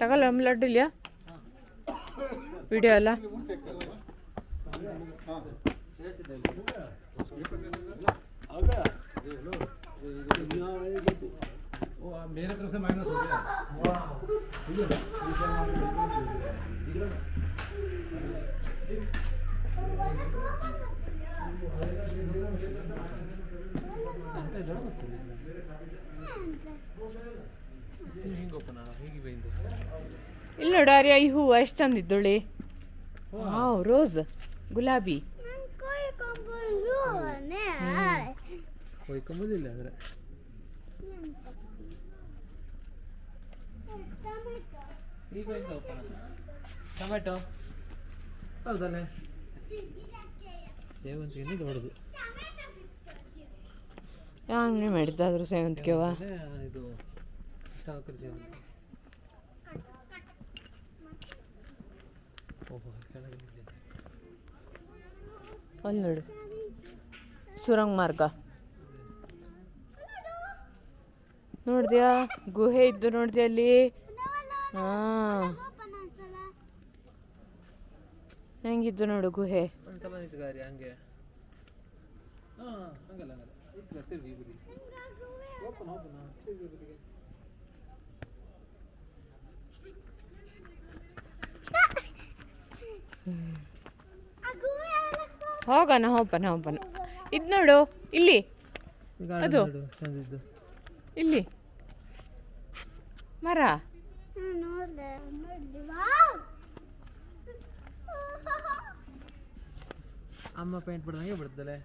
ತಗೊಳ್ಳ ಲಡ್ಡು ಇಲ್ಲ ವಿಡಿಯೋ ಅಲ್ಲ मेरे तरफ से माइनस हो गया ಇಲ್ಲಿ ನೋಡು ಆರ್ಯ ಈ ಹೂವು ಎಷ್ಟು ಚಂದ ಇದ್ದೊಳ್ಳಿ ವಾವ್ ರೋಸ್ ಗುಲಾಬಿ ಕೊಯ್ಕೊಂಬೋದಿಲ್ಲ ಆದರೆ ಈಗ ಟೊಮೆಟೊ ಹೌದಲ್ಲ ಸೇವಂತಿಗೆ ದೊಡ್ಡದು ಹಂಗೆ ಮಾಡಿದ್ದಾದ್ರು ಸೇವಂತಿಗೆವ ಇದು ಟಾಕರ್ ಸೇವಂತಿಗೆ ಓಹೋ ಕೆಳಗೆ ಅಲ್ಲಿ ನೋಡು ಸುರಂಗ ಮಾರ್ಗ ನೋಡಿದ್ಯಾ ಗುಹೆ ಇದ್ದು ನೋಡಿದ್ಯಾ ಅಲ್ಲಿ ಹೆಂಗಿದ್ದು ನೋಡು ಗುಹೆ ಒಂದ್ಸಲ ನಿಂತ್ಕಾರಿ ಹಂಗೆ ಹಂಗಲ್ಲ ಹಂಗಲ್ಲ ತಿರ್ಗಿ ಬಿಡಿ ಓಪನ್ ತಿರ್ಗಿ ಬಿಡಿ ಹೋಗೋಣ ಹೋಗೋಣ ಇದು ನೋಡು ಇಲ್ಲಿ ಅದು ಇಲ್ಲಿ ಮರ ಅಮ್ಮ ಪೇಂಟ್ ಬಿಡ್ದಂಗೆ ಬಿಡ್ತಲೆ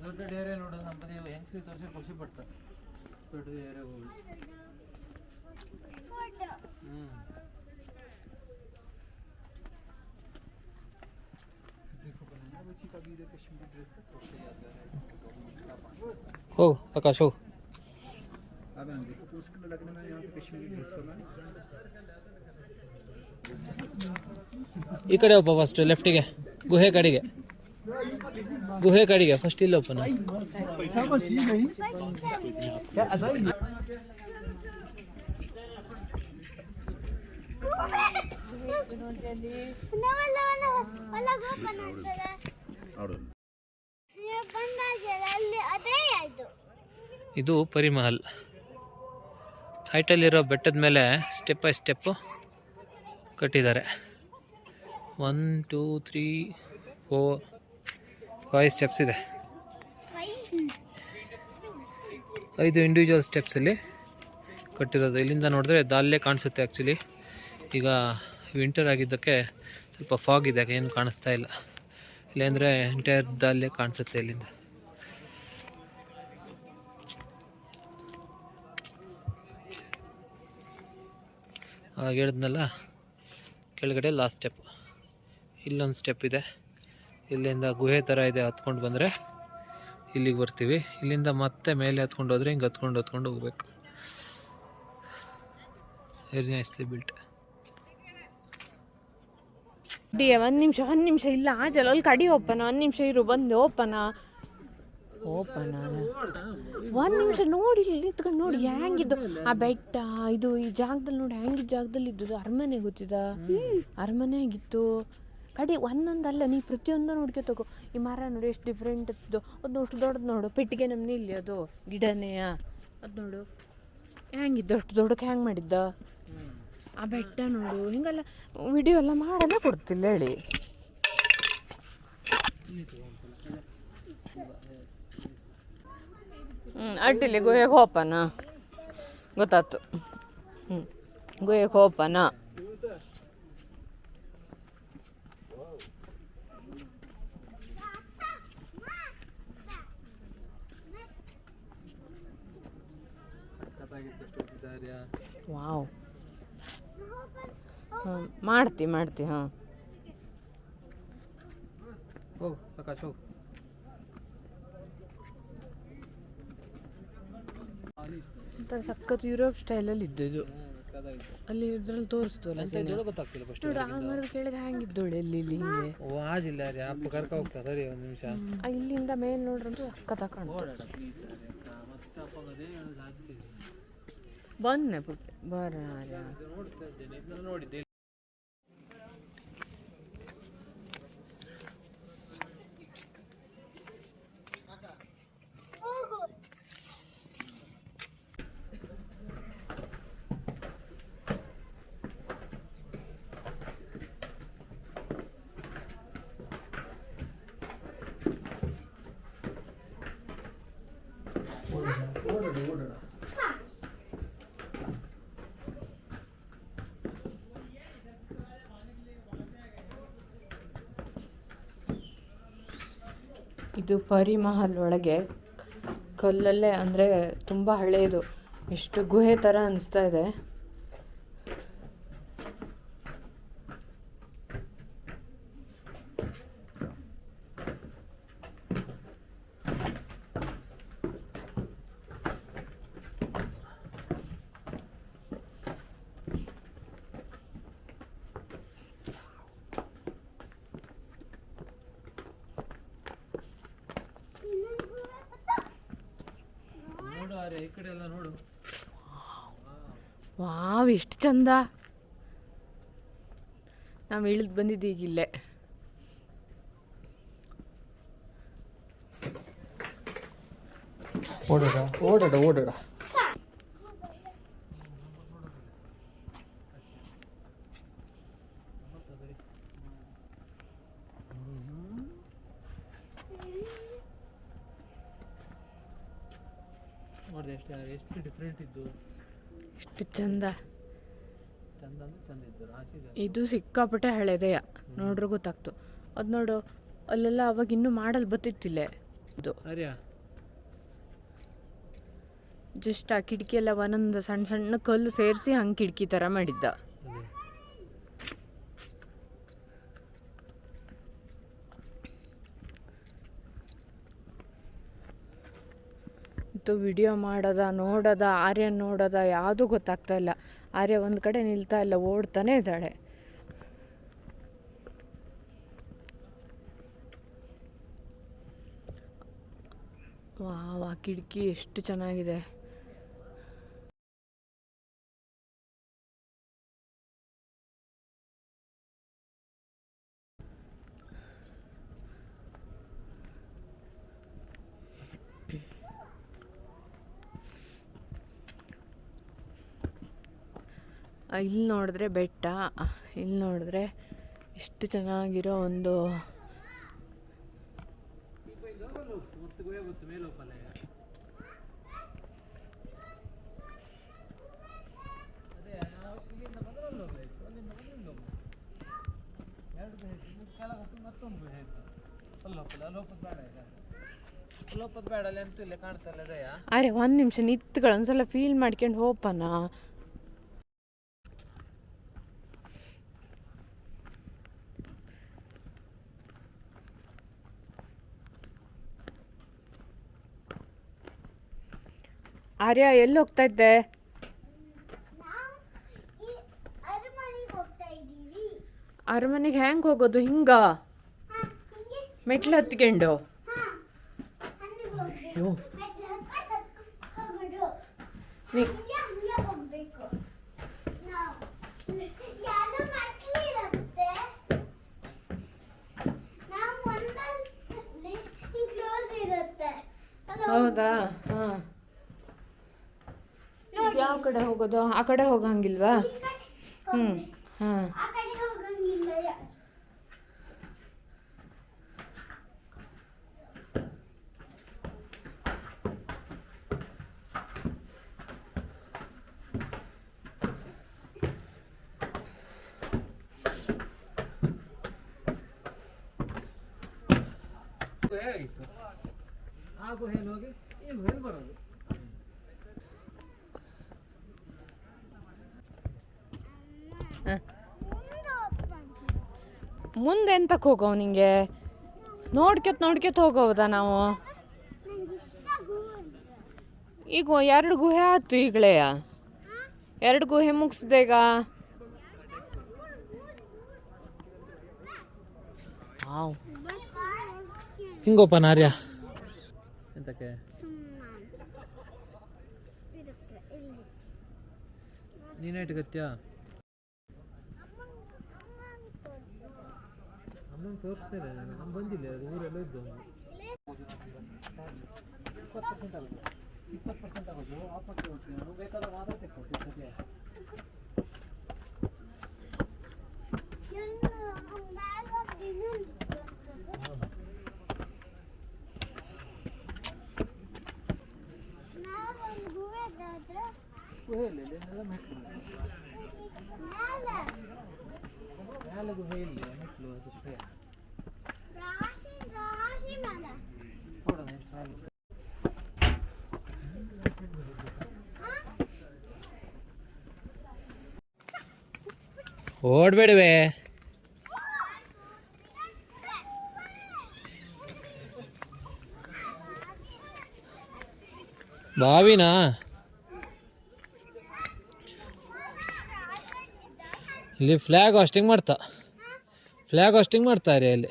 ದೊಡ್ಡ ಡೇರೆ ನೋಡೋದು ನಮ್ಮ ಮನೆ ಹೆಂಗಸ್ರಿ ತೋರಿಸಿ ಖುಷಿ ಪಡ್ತಾರೆ ದೊಡ್ಡ ಡೇರೆ ಹೋಗಿ ಹೋಗು ಆಕಾಶ್ ಹೋಗು ಈ ಕಡೆ ಒಪ್ಪ ಫಸ್ಟ್ ಲೆಫ್ಟಿಗೆ ಗುಹೆ ಕಡೆಗೆ ಫಸ್ಟ್ ಇಲ್ಲಿ ಓಪನ್ ಇದು ಪರಿಮಹಲ್ ಹೈಟಲ್ಲಿರೋ ಬೆಟ್ಟದ ಮೇಲೆ ಸ್ಟೆಪ್ ಬೈ ಸ್ಟೆಪ್ಪು ಕಟ್ಟಿದ್ದಾರೆ 1 2 3 4 5 ಸ್ಟೆಪ್ಸ್ ಇದೆ 5 ಇಂಡಿವಿಜುವಲ್ ಸ್ಟೆಪ್ಸಲ್ಲಿ ಕಟ್ಟಿರೋದು ಇಲ್ಲಿಂದ ನೋಡಿದ್ರೆ ದಾಲ್ಲೇ ಕಾಣಿಸುತ್ತೆ ಆ್ಯಕ್ಚುಲಿ ಈಗ ವಿಂಟರ್ ಆಗಿದ್ದಕ್ಕೆ ಸ್ವಲ್ಪ ಫಾಗ್ ಇದೆ ಏನು ಕಾಣಿಸ್ತಾ ಇಲ್ಲ ಇಲ್ಲಾಂದರೆ ಎಂಟೈರ್ ದಾಲ್ಲೇ ಕಾಣಿಸುತ್ತೆ ಇಲ್ಲಿಂದ ಆಗ ಹೇಳಿದ್ನಲ್ಲ ಕೆಳಗಡೆ ಲಾಸ್ಟ್ ಸ್ಟೆಪ್ ಇಲ್ಲೊಂದು ಸ್ಟೆಪ್ ಇದೆ ಇಲ್ಲಿಂದ ಗುಹೆ ಥರ ಇದೆ ಹತ್ಕೊಂಡು ಬಂದರೆ ಇಲ್ಲಿಗೆ ಬರ್ತೀವಿ ಇಲ್ಲಿಂದ ಮತ್ತೆ ಮೇಲೆ ಹತ್ಕೊಂಡು ಹೋದರೆ ಹಿಂಗೆ ಹತ್ಕೊಂಡು ಹೋಗ್ಬೇಕು ವೆರಿ ನೈಸ್ಲಿ ಬಿಲ್ಟ್ ಒಂದು ನಿಮಿಷ ಇಲ್ಲ ಆಜಲ್ಲ ಅಲ್ಲಿ ಕಡಿ ಓಪನ 1 ನಿಮಿಷ ಇರು ಬಂದು ಓಪನ ಒಂದು ನಿಮಿಷ ನೋಡಿ ನಿಂತ್ಕೊಂಡು ನೋಡಿ ಹೆಂಗಿದ್ದು ಆ ಬೆಟ್ಟ ಇದು ಈ ಜಾಗದಲ್ಲಿ ನೋಡಿ ಹೆಂಗಿದ್ದ ಜಾಗದಲ್ಲಿ ಇದ್ದು ಅರಮನೆ ಗೊತ್ತಿದ ಅರಮನೆ ಆಗಿತ್ತು ಕಡಿ ಒಂದೊಂದಲ್ಲ ನೀ ಪ್ರತಿಯೊಂದು ನೋಡ್ಕೊ ತಗೋ ಈ ಮರ ನೋಡಿ ಎಷ್ಟು ಡಿಫ್ರೆಂಟ್ ಇತ್ತು ಅದು ಅಷ್ಟು ದೊಡ್ಡದು ನೋಡು ಪೆಟ್ಟಿಗೆ ನಮ್ಮನೆ ಇಲ್ಲಿ ಅದು ಗಿಡನೆಯ ಅದು ನೋಡು ಹೆಂಗಿದ್ದು ಅಷ್ಟು ದೊಡ್ಡಕ್ಕೆ ಹೆಂಗೆ ಮಾಡಿದ್ದ ಆ ಬೆಟ್ಟ ನೋಡು ಹಿಂಗೆಲ್ಲ ವಿಡಿಯೋ ಎಲ್ಲ ಮಾಡಲ್ಲ ಕೊಡ್ತಿಲ್ಲ ಹೇಳಿ ಅಡ್ಡಿಲಿ ಗುಹೆಗೆ ಹೋಪನ ಗೊತ್ತಾಯ್ತು ಗುಹೆಗೆ ಹೋಪನ ವಾವ್ ಮಾಡ್ತಿ ಹಾಂ ಹೋಗು ಆಕಾಶ್ ಹೋಗು ಒಂಥರ ಸಖತ್ ಯುರೋಪ್ ಸ್ಟೈಲಲ್ಲಿ ಇದ್ದು ಅಲ್ಲಿ ಇದ್ರಲ್ಲಿ ತೋರಿಸ್ತಲ್ಲ ಗೊತ್ತಾಗ್ತಿಲ್ಲ ಫಸ್ಟ್ ನೋಡು ಆ ಮರದ ಕೆಳಗೆ ಹ್ಯಾಂಗಿದ್ದೋಳು ಎಲ್ಲಿ ಇಲ್ಲಿ ಹಿಂಗೆ ಓ ಆಜಿಲ್ಲ ರೀ ಅಪ್ಪ ಕರ್ಕ ಹೋಗ್ತಾರೆ ಸರಿ ಒಂದು ನಿಮಿಷ ಇಲ್ಲಿಂದ ಮೇಲೆ ನೋಡ್ರಂತೂ ಸಖತ್ ಕಾಣ್ತದೆ ಬನ್ನೆ ಪುಟ್ಟ ಬರ ನೋಡ್ತಾ ಇದ್ದೇನೆ ಇದನ್ನ ನೋಡಿದ್ದೆ ಇದು ಪರಿ ಮಹಲ್ ಒಳಗೆ ಕಲ್ಲಲ್ಲೇ ಅಂದರೆ ತುಂಬ ಹಳೆಯದು ಎಷ್ಟು ಗುಹೆ ಥರ ಅನಿಸ್ತಾ ಇದೆ. ಈ ಕಡೆ ಎಲ್ಲ ನೋಡು. ವಾವ್ ಎಷ್ಟು ಚಂದ. ನಾವು ಇಳಿದು ಬಂದಿದ್ದೀಗ ಇಲ್ಲೇ. ಓಡಾಡ ಓಡಾಡ ಓಡಾಡ. ಎಷ್ಟು ಡಿಫ್ರೆಂಟ್ ಇದ್ದು, ಎಷ್ಟು ಚಂದ. ಚಂದ ಅಂದ್ರೆ ಚಂದ ಇದ್ದು. ಇದು ಸಿಕ್ಕಾಪಟ್ಟೆ ಹಳೆದೆಯ ನೋಡ್ರೆ ಗೊತ್ತಾಗ್ತು. ಅದು ನೋಡು ಅಲ್ಲೆಲ್ಲ ಅವಾಗ ಇನ್ನೂ ಮಾಡಲ್ ಬತ್ತಿತ್ತಿಲ್ಲ. ಇದು ಜಸ್ಟ್ ಆ ಕಿಟಕಿ ಎಲ್ಲ ಒಂದೊಂದು ಸಣ್ಣ ಸಣ್ಣ ಕಲ್ಲು ಸೇರಿಸಿ ಹಂಗೆ ಕಿಟಕಿ ಥರ ಮಾಡಿದ್ದ. ಮತ್ತು ವಿಡಿಯೋ ಮಾಡೋದ ನೋಡೋದ ಆರ್ಯನ್ ನೋಡೋದ ಯಾವುದೂ ಗೊತ್ತಾಗ್ತಾ ಇಲ್ಲ. ಆರ್ಯ ಒಂದು ಕಡೆ ನಿಲ್ತಾ ಇಲ್ಲ, ಓಡ್ತಾನೆ ಇದ್ದಾಳೆ. ವಾವ್ ಆ ಕಿಟಕಿ ಎಷ್ಟು ಚೆನ್ನಾಗಿದೆ. ಇಲ್ಲಿ ನೋಡಿದ್ರೆ ಬೆಟ್ಟ, ಇಲ್ಲಿ ನೋಡಿದ್ರೆ ಎಷ್ಟು ಚೆನ್ನಾಗಿರೋ ಒಂದು ಅರೆ ಒಂದು ನಿಮಿಷ ನಿತ್ಗಳು ಒಂದ್ಸಲ ಫೀಲ್ ಮಾಡ್ಕೊಂಡು ಹೋಪನ. ಆರ್ಯ ಎಲ್ಲಿ ಹೋಗ್ತಾ ಇದ್ದೆ? ಅರಮನೆಗೆ ಹೆಂಗೆ ಹೋಗೋದು? ಹಿಂಗ ಮೆಟ್ಲು ಹತ್ಕೊಂಡು? ಹೌದಾ? ಹಾಂ. ಯಾವ ಕಡೆ ಹೋಗೋದು? ಆ ಕಡೆ ಹೋಗಂಗಿಲ್ವಾ? ಹ್ಞೂ ಹಾಂ. ಹೇಗಿತ್ತು ಆ ಗುಹೆಯಲ್ಲಿ ಹೋಗಿ ಈ ಗುಹೆಯಲ್ಲಿ ಬರೋದು. ಮುಂದೆ ಎಂತಕ್ಕೆ ಹೋಗೋ ನಿಂಗೆ? ನೋಡ್ಕೊತ್ ಹೋಗೋದಾ ನಾವು? ಈಗ 2 ಗುಹೆ ಆಯ್ತು ಈಗಳೆಯ 2 ಗುಹೆ ಮುಗಿಸ್ದೆ ಈಗ. ಹಿಂಗೋಪ ನಾರ್ಯ ಎಂತಕ್ಕೆ ನೀನೇಟ್ ಗತ್ಯಾ ಅಮ್ಮಂಗೆ ತೋರಿಸ್ತೇನೆ ನಾನು. ನಮ್ಮ ಬಂದಿಲ್ಲ, ಅದು ಊರೆಲ್ಲ ಇದ್ದು 20% ಆಗೋದು, 20% ಆಗೋದು ಆಫಕ್ಕೆ ಹೋಗ್ತೀನಿ ನಾನು. ಬೇಕಾದ್ರೆ ಮಾತ್ರ ತೆಕ್ಕೊಡ್ತೀನಿ. ಮ್ಯಾಲೆ ಗುಹೆ ಇಲ್ಲ, ಮೆಟ್ಲು ಅದಷ್ಟೇ. ನೋಡೋಣ ಓಡ್ಬೇಡವೆ. ಬಾವಿನಾ ಇಲ್ಲಿ ಫ್ಲ್ಯಾಗ್ ಹಾಸ್ಟಿಂಗ್ ಮಾಡ್ತಾರೆ ಇಲ್ಲಿ.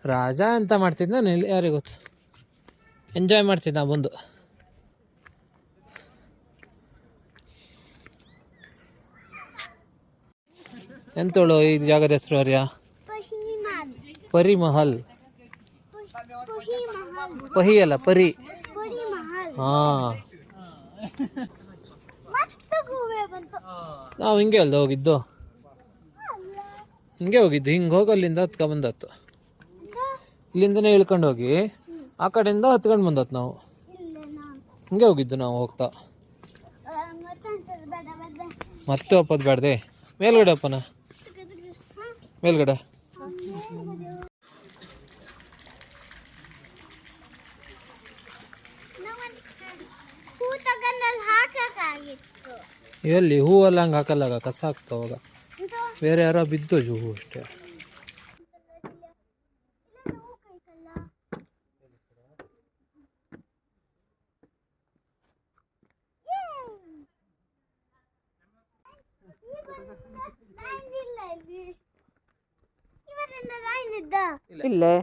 ರಾಜ ಅಂತ ಮಾಡ್ತಿದ್ದ ನಾನು ಇಲ್ಲಿ, ಯಾರಿಗೆ ಗೊತ್ತು. ಎಂಜಾಯ್ ಮಾಡ್ತಿದ್ದ ಬಂದು. ಎಂತೋಳು ಈ ಜಾಗದ ಹೆಸರು ಅರ್ಯ? ಪರಿ ಮಹಲ್. ಪಹಿ ಅಲ್ಲ, ಪರಿ. ಹಾ, ನಾವು ಹಿಂಗೆ ಅಲ್ದ ಹೋಗಿದ್ದು, ಹಿಂಗೆ ಹೋಗಿ ಅಲ್ಲಿಂದ ಹತ್ಕೊಂಡು ಬಂದತ್ತು. ಇಲ್ಲಿಂದನೇ ಇಳ್ಕೊಂಡು ಹೋಗಿ ಆ ಕಡೆಯಿಂದ ಹತ್ಕೊಂಡು ಬಂದತ್ತು ನಾವು. ಹಿಂಗೆ ಹೋಗಿದ್ದು ನಾವು ಹೋಗ್ತಾ. ಮತ್ತೆ ಒಪ್ಪೋದು ಬೇಡ್ದೆ. ಮೇಲ್ಗಡೆ ಅಪ್ಪನ ಮೇಲ್ಗಡೆ. ಎಲ್ಲಿ ಹೂವೆಲ್ಲ ಹಂಗೆ ಹಾಕಲ್ಲಾಗ, ಕಸ ಹಾಕ್ತಾವಾಗ. ಬೇರೆ ಯಾರೋ ಬಿದ್ದೋಜು ಹೂವು ಅಷ್ಟೇ. ಇಲ್ಲೇ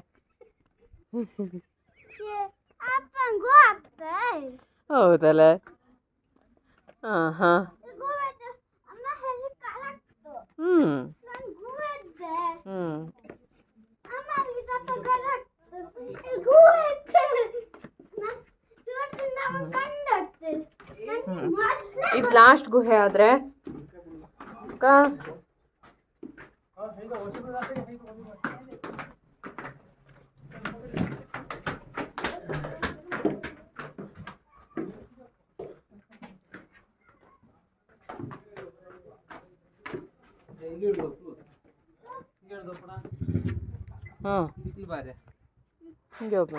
ಹೌದಲ್ಲ. ಹಾಂ ಹಾಂ ಇದು ಲಾಸ್ಟ್ ಗುಹೆ ಆದ್ರೆ ಅಕ್ಕ. ಹಾಂ ಇಲ್ಲಿ ಬಾರೆ ಹಿಂಗೆ ಹೋಗ್ಬ